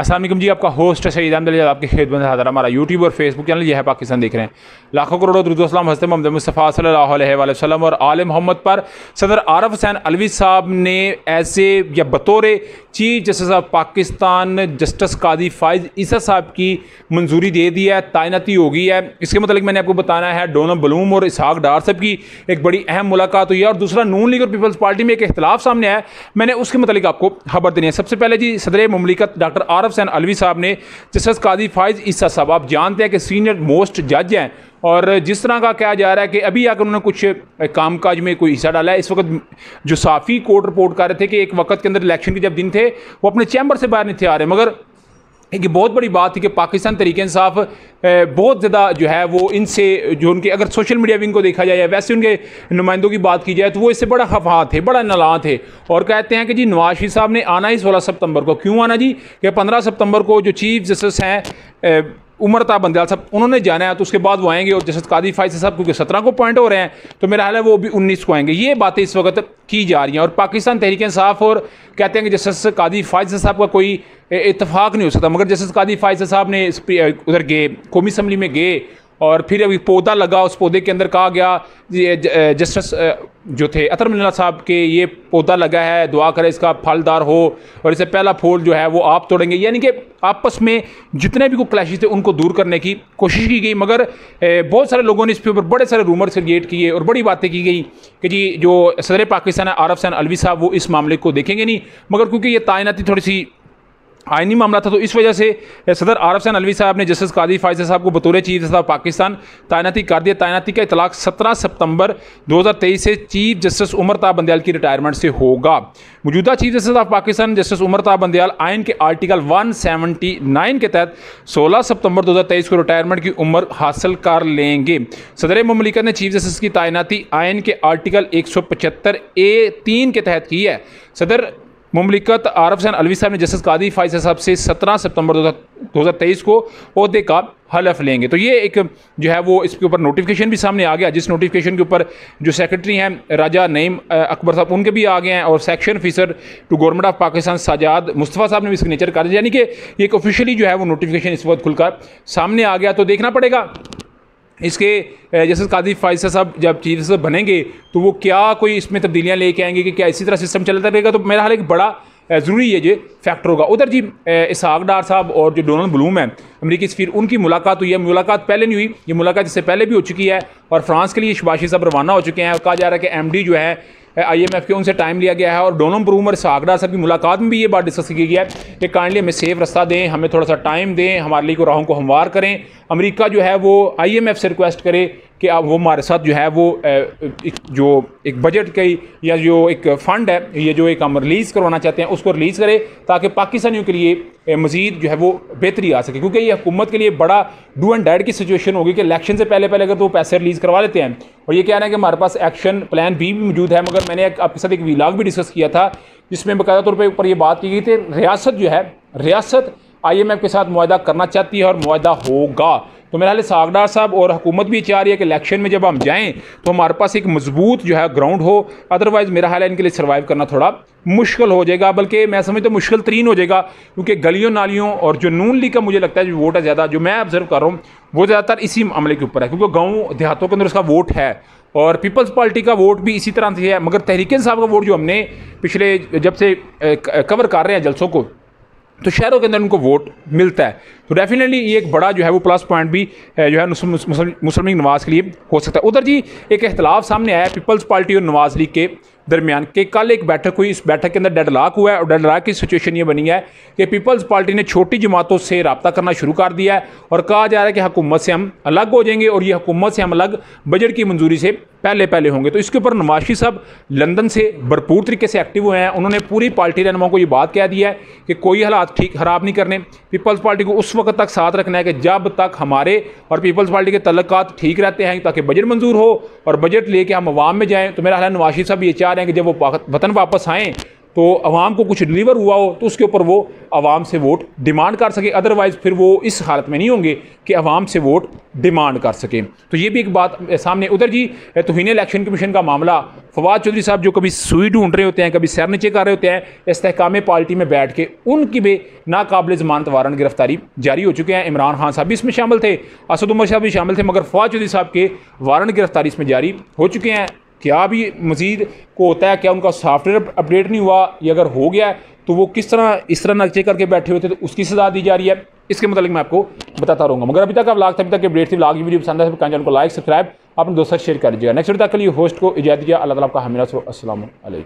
अस्सलाम वालेकुम जी, आपका होस्ट है सईद अहमद, आपकी खिदमत हाज़िर। हमारा यूट्यूब और फेसबुक चैनल यह है पाकिस्तान देख रहे हैं। लाखों करोड़ों दुरूद व सलाम हज़रत मोहम्मद मुस्तफ़ा सल्लल्लाहु अलैहि वसल्लम और आले मोहम्मद पर। सदर आरफ हुसैन अलवी साहब ने ऐसे या बतौर chief justice of Pakistan justice Qazi Faez ईसा साहब की मंजूरी दे दी है, तैनाती हो गई है। इसके मतलब मैंने आपको बताना है डोनम बलूम और इसहाक डार साहब की एक बड़ी अहम मुलाकात हुई है। और दूसरा, नून लीग और पीपल्स पार्टी में एक इख्तलाफ सामने आया है, मैंने उसके मतलब आपको खबर देनी है। सबसे पहले जी, सदर मुमलिकत डॉक्टर आरफ हुसैन अलवी साहब ने जस्टिस कादी फ़ाइज़ ईसा साहब, आप जानते हैं कि सीनियर मोस्ट जज हैं, और जिस तरह का कहा जा रहा है कि अभी आकर उन्होंने कुछ कामकाज में कोई हिस्सा डाला है। इस वक्त जो साफ़ी कोर्ट रिपोर्ट कर रहे थे कि एक वक्त के अंदर इलेक्शन के जब दिन थे वो अपने चैम्बर से बाहर नहीं थे आ रहे, मगर एक बहुत बड़ी बात थी कि पाकिस्तान तरीके इंसाफ बहुत ज़्यादा जो है वो इनसे जो उनके अगर सोशल मीडिया विंग को देखा जाए या वैसे उनके नुमाइंदों की बात की जाए तो वो इससे बड़ा खफा थे, बड़ा नला थे। और कहते हैं कि जी नवाज शरीफ साहब ने आना ही 16 सितंबर को। क्यों आना जी? कि 15 सितंबर को जो चीफ जस्टिस हैं उमर ता बंदयाल साहब, उन्होंने जाना है, तो उसके बाद वो आएंगे। और जस्टिस कादी फ़ाइज़ साहब क्योंकि 17 को पॉइंट हो रहे हैं तो मेरा हाल है वो भी 19 को आएंगे। ये बातें इस वक्त की जा रही हैं। और पाकिस्तान तहरीक इंसाफ और कहते हैं कि जस्टिस कादी फ़ाइज़ साहब का कोई इत्तफाक नहीं हो सकता, मगर जस्टिस कादी फ़ाइज़ साहब ने उधर गए, कौमी असम्बली में गए, और फिर अभी पौधा लगा, उस पौधे के अंदर कहा गया जस्टिस जो थे अतर मिल्ला साहब के ये पौधा लगा है, दुआ करें इसका फलदार हो और इससे पहला फूल जो है वो आप तोड़ेंगे। यानी कि आपस में जितने भी कोई क्लैशेस थे उनको दूर करने की कोशिश की गई, मगर बहुत सारे लोगों ने इस पे ऊपर बड़े सारे रूमर्स क्रिएट किए और बड़ी बातें की गई कि जी जो सदर पाकिस्तान है आरफ हुसैन अलवी साहब वो इस मामले को देखेंगे नहीं। मगर क्योंकि ये तैनाती थोड़ी सी आइनी मामला था तो इस वजह से सदर आरफ हुसैन अलवी साहब ने जस्टिस कादी फ़ाइज़ साहब को बतौर चीफ जस्टिस ऑफ पाकिस्तान तैनाती कर दिया। तैनाती का इतलाक 17 सितंबर 2023 से चीफ जस्टिस उमर ता बंदयाल की रिटायरमेंट से होगा। मौजूदा chief justice of Pakistan justice Umar Ata Bandial आइन के आर्टिकल 179 के तहत 16 सितंबर 2023 को रिटायरमेंट की उम्र हासिल कर लेंगे। सदर मुमलिकत ने चीफ जस्टिस की तैनाती आइन के आर्टिकल 175A(3) के तहत की है। सदर मुमलिकत आरफ हुसैन अलवी साहब ने जस्टिस कादी फ़ाइज़ साहब से 17 सितंबर 2023 को ओहदे का हलफ लेंगे। तो ये एक जो है वो इसके ऊपर नोटिफिकेशन भी सामने आ गया, जिस नोटिफिकेशन के ऊपर जो सेक्रेटरी हैं राजा नईम अकबर साहब उनके भी आ गए हैं, और section officer to government of Pakistan Sajjad Mustafa साहब ने भी सिग्नेचर कर दिया। यानी कि ये एक ऑफिशियली जो है वो नोटिफिकेशन इस वक्त खुलकर सामने आ गया। तो देखना पड़ेगा इसके जस्टिस कादी फ़ाइज़ साहब जब चीफ जस्टिस बनेंगे तो वो क्या कोई इसमें तब्दीलियाँ लेके आएंगे कि क्या इसी तरह सिस्टम चलता रहेगा। तो मेरा हाल एक बड़ा ज़रूरी है जो फैक्टर होगा। उधर जी इसहाक डार साहब और जो डोनल्ड ब्लूम है अमरीकी सफ़ीर, उनकी मुलाकात हुई है। मुलाकात पहले नहीं हुई, ये मुलाकात इससे पहले भी हो चुकी है, और फ्रांस के लिए शबाशी साहब रवाना हो चुके हैं। और कहा जा रहा है कि MD जो है IMF के उनसे टाइम लिया गया है। और डोनल्ड ब्लूम और इसहाक डार साहब की मुलाकात में भी ये बात डिस्कस की गई है कि काइंडली हमें सेफ रास्ता दें, हमें थोड़ा सा टाइम दें, हमारे लिए को राहों को हमवार करें। अमेरिका जो है वो IMF से रिक्वेस्ट करे कि आप वो हमारे साथ जो है वो जो एक बजट की या जो एक फ़ंड है ये जो एक हम रिलीज़ करवाना चाहते हैं उसको रिलीज़ करें, ताकि पाकिस्तानियों के लिए मज़ीद जो है वो बेहतरी आ सके। क्योंकि ये हुकूमत के लिए बड़ा डू एंड डाइड की सिचुएशन होगी कि इलेक्शन से पहले अगर तो पैसे रिलीज़ करवा लेते हैं। और ये कह रहे हैं कि हमारे पास एक्शन प्लान B भी मौजूद है, मगर मैंने आपके साथ एक व्लॉग भी डिस्कस किया था जिसमें बाकायदा तौर पर ये बात की गई थी रियासत जो है रियासत IMF के साथ मुआहदा करना चाहती है और मुआहदा होगा। तो मेरा हाल इसहाक डार साहब और हुकूमत भी चाह रही है कि इलेक्शन में जब हम जाएं तो हमारे पास एक मजबूत जो है ग्राउंड हो, अदरवाइज़ मेरा हाल है इनके लिए सर्वाइव करना थोड़ा मुश्किल हो जाएगा, बल्कि मैं समझता हूँ मुश्किल तरीन हो जाएगा। क्योंकि गलियों नालियों और जो नून लीग का मुझे लगता है जो वोट है ज़्यादा, जो मैं ऑब्जर्व कर रहा हूँ वो ज़्यादातर इसी मामले के ऊपर है, क्योंकि गाँव देहातों के अंदर उसका वोट है और पीपल्स पार्टी का वोट भी इसी तरह से है। मगर तहरीक इंसाफ का वोट जो हमने पिछले जब से कवर कर रहे हैं जलसों को, तो शहरों के अंदर उनको वोट मिलता है। तो डेफिनेटली ये एक बड़ा जो है वो प्लस पॉइंट भी जो है मुस्लिम लीग नवाज़ के लिए हो सकता है। उधर जी एक इख्तलाफ सामने आया पीपल्स पार्टी और नवाज़ लीग के दरमियान के कल एक बैठक हुई, इस बैठक के अंदर डेडलॉक हुआ है। और डेडलॉक की सिचुएशन ये बनी है कि पीपल्स पार्टी ने छोटी जमातों से रब्ता करना शुरू कर दिया है और कहा जा रहा है कि हुकूमत से हम अलग हो जाएंगे और ये हुकूमत से हम अलग बजट की मंजूरी से पहले होंगे। तो इसके ऊपर नवाज शरीफ साहब लंदन से भरपूर तरीके से एक्टिव हुए हैं। उन्होंने पूरी पार्टी रहनुमाओं को ये बात कह दी है कि कोई हालात ठीक ख़राब नहीं करने, पीपल्स पार्टी को उस वक्त तक साथ रखना है कि जब तक हमारे और पीपल्स पार्टी के तल्लुकात ठीक रहते हैं, ताकि बजट मंजूर हो और बजट लेके हम अवाम में जाएँ। तो मेरा ख्याल नवाज शरीफ साहब ये चाह रहे हैं कि जब वो वतन वापस आएँ तो अवाम को कुछ डिलीवर हुआ हो तो उसके ऊपर वो अवाम से वोट डिमांड कर सके, अदरवाइज़ फिर वो इस हालत में नहीं होंगे कि अवाम से वोट डिमांड कर सकें। तो ये भी एक बात सामने। उधर जी तौहीन इलेक्शन कमीशन का मामला, फवाद चौधरी साहब जो कभी सुई ढूंढ रहे होते हैं, कभी सर नीचे कर रहे होते हैं, इस्तेहकाम पार्टी में बैठ के उनकी भी नाकाबिल ज़मानत वारंट गिरफ्तारी जारी हो चुके हैं। इमरान खान साहब भी इसमें शामिल थे, असद उमर साहब भी शामिल थे, मगर फवाद चौधरी साहब के वारंट गिरफ्तारी इसमें जारी हो चुके हैं। क्या भी मज़ीद को होता है, क्या उनका सॉफ्टवेयर अपडेट नहीं हुआ, या अगर हो गया है तो वो किस तरह इस तरह नक्शे करके बैठे हुए थे, तो उसकी सज़ा दी जा रही है। इसके मतलब मैं आपको बताता रहूँगा। मगर अभी तक आप व्लॉग, अभी तक अपडेट थी, व्लॉग की वीडियो पसंद है चैनल को लाइक सब्सक्राइब अपने दोस्तों से शेयर कर दीजिएगा। नेक्स्ट वीडियो तक के लिए होस्ट को इजाज़त दीजिए। अल्लाह ताला आपका हमेशा अस्सलाम वालेकुम।